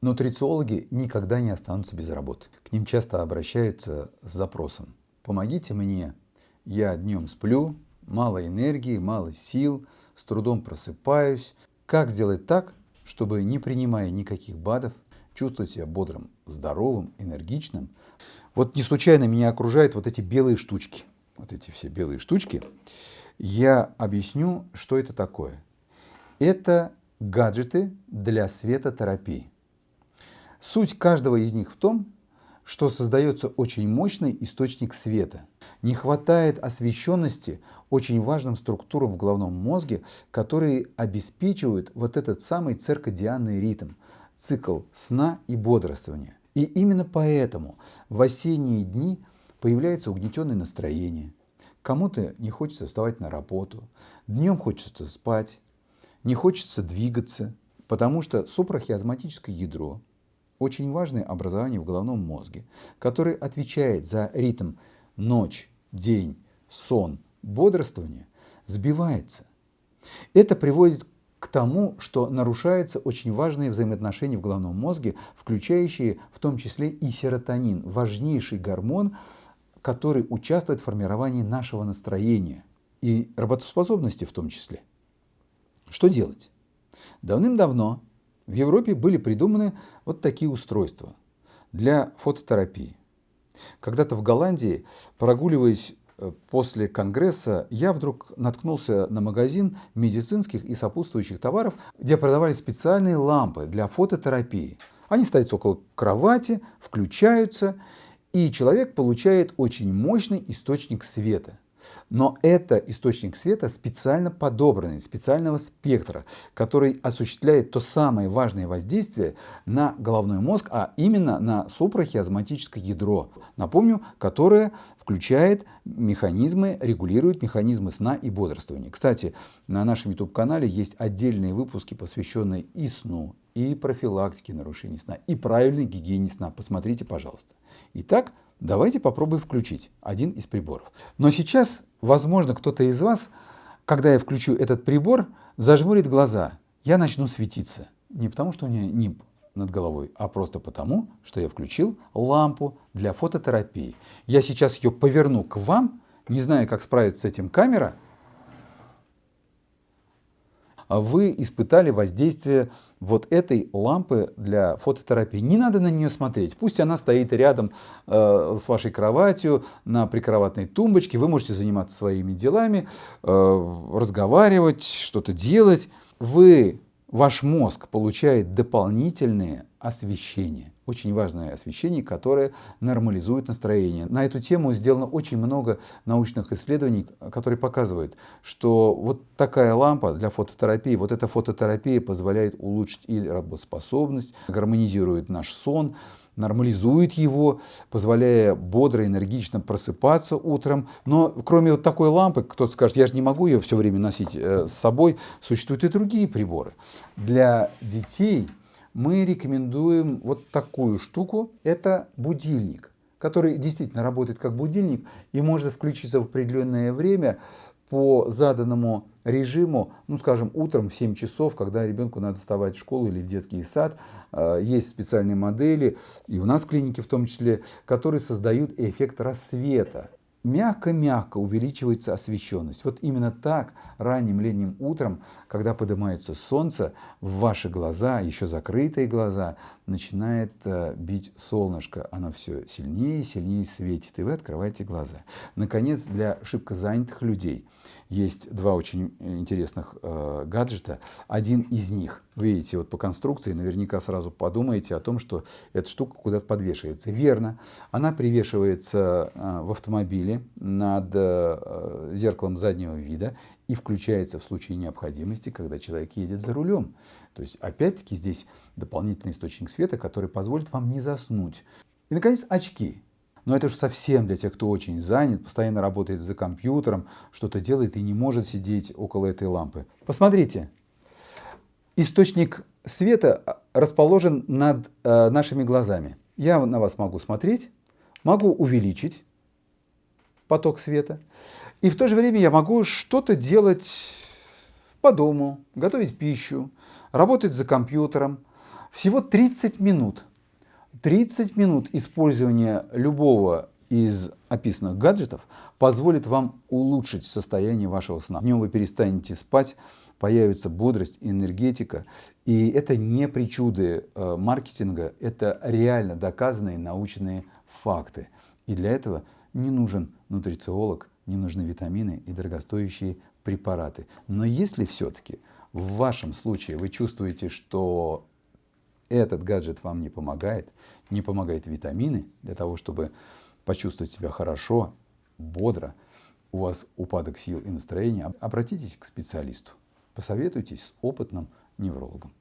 Нутрициологи никогда не останутся без работы. К ним часто обращаются с запросом: помогите мне, я днем сплю, мало энергии, мало сил, с трудом просыпаюсь. Как сделать так, чтобы, не принимая никаких БАДов, чувствовать себя бодрым, здоровым, энергичным? Вот не случайно меня окружают вот эти белые штучки. Вот эти все белые штучки. Я объясню, что это такое. Это гаджеты для светотерапии. Суть каждого из них в том, что создается очень мощный источник света. Не хватает освещенности очень важным структурам в головном мозге, которые обеспечивают вот этот самый циркадианный ритм, цикл сна и бодрствования. И именно поэтому в осенние дни появляется угнетенное настроение. Кому-то не хочется вставать на работу, днем хочется спать, не хочется двигаться, потому что супрахиазматическое ядро, очень важное образование в головном мозге, которое отвечает за ритм ночь, день, сон, бодрствование, сбивается. Это приводит к тому, что нарушаются очень важные взаимоотношения в головном мозге, включающие в том числе и серотонин, важнейший гормон, который участвует в формировании нашего настроения и работоспособности в том числе. Что делать? Давным-давно в Европе были придуманы вот такие устройства для фототерапии. Когда-то в Голландии, прогуливаясь после конгресса, я вдруг наткнулся на магазин медицинских и сопутствующих товаров, где продавались специальные лампы для фототерапии. Они стоят около кровати, включаются, и человек получает очень мощный источник света. Но это источник света специально подобранный, специального спектра, который осуществляет то самое важное воздействие на головной мозг, а именно на супрахиазматическое ядро. Напомню, которое включает механизмы, регулирует механизмы сна и бодрствования. Кстати, на нашем YouTube-канале есть отдельные выпуски, посвященные и сну, и профилактике нарушений сна, и правильной гигиене сна. Посмотрите, пожалуйста. Итак, давайте попробуем включить один из приборов. Но сейчас, возможно, кто-то из вас, когда я включу этот прибор, зажмурит глаза. Я начну светиться. Не потому, что у меня нимб над головой, а просто потому, что я включил лампу для фототерапии. Я сейчас ее поверну к вам, не знаю, как справится с этим камера. Вы испытали воздействие вот этой лампы для фототерапии. Не надо на нее смотреть. Пусть она стоит рядом с вашей кроватью, на прикроватной тумбочке. Вы можете заниматься своими делами, разговаривать, что-то делать. Ваш мозг получает дополнительное освещение. Очень важное освещение, которое нормализует настроение. На эту тему сделано очень много научных исследований, которые показывают, что вот такая лампа для фототерапии, вот эта фототерапия позволяет улучшить и работоспособность, гармонизирует наш сон, нормализует его, позволяя бодро, энергично просыпаться утром. Но кроме вот такой лампы, кто-то скажет, я же не могу ее все время носить с собой, существуют и другие приборы. Для детей мы рекомендуем вот такую штуку. Это будильник, который действительно работает как будильник и может включиться в определенное время по заданному режиму, ну, скажем, утром в 7 часов, когда ребенку надо вставать в школу или в детский сад. Есть специальные модели, и у нас в клинике в том числе, которые создают эффект рассвета. Мягко-мягко увеличивается освещенность. Вот именно так ранним летним утром, когда поднимается солнце, в ваши глаза, еще закрытые глаза, начинает бить солнышко. Оно все сильнее и сильнее светит, и вы открываете глаза. Наконец, для шибко занятых людей есть два очень интересных гаджета. Один из них, вы видите, вот по конструкции наверняка сразу подумаете о том, что эта штука куда-то подвешивается. Верно, она привешивается в автомобиле над зеркалом заднего вида и включается в случае необходимости, когда человек едет за рулем. То есть, опять-таки, здесь дополнительный источник света, который позволит вам не заснуть. И, наконец, очки. Но это же совсем для тех, кто очень занят, постоянно работает за компьютером, что-то делает и не может сидеть около этой лампы. Посмотрите, источник света расположен над нашими глазами. Я на вас могу смотреть, могу увеличить поток света, и в то же время я могу что-то делать по дому, готовить пищу, работать за компьютером, Всего 30 минут. 30 минут использования любого из описанных гаджетов позволит вам улучшить состояние вашего сна. Днем вы перестанете спать, появится бодрость, энергетика. И это не причуды маркетинга, это реально доказанные научные факты. И для этого не нужен нутрициолог, не нужны витамины и дорогостоящие препараты. Но если все-таки в вашем случае вы чувствуете, что этот гаджет вам не помогает витамины для того, чтобы почувствовать себя хорошо, бодро, у вас упадок сил и настроения, обратитесь к специалисту, посоветуйтесь с опытным неврологом.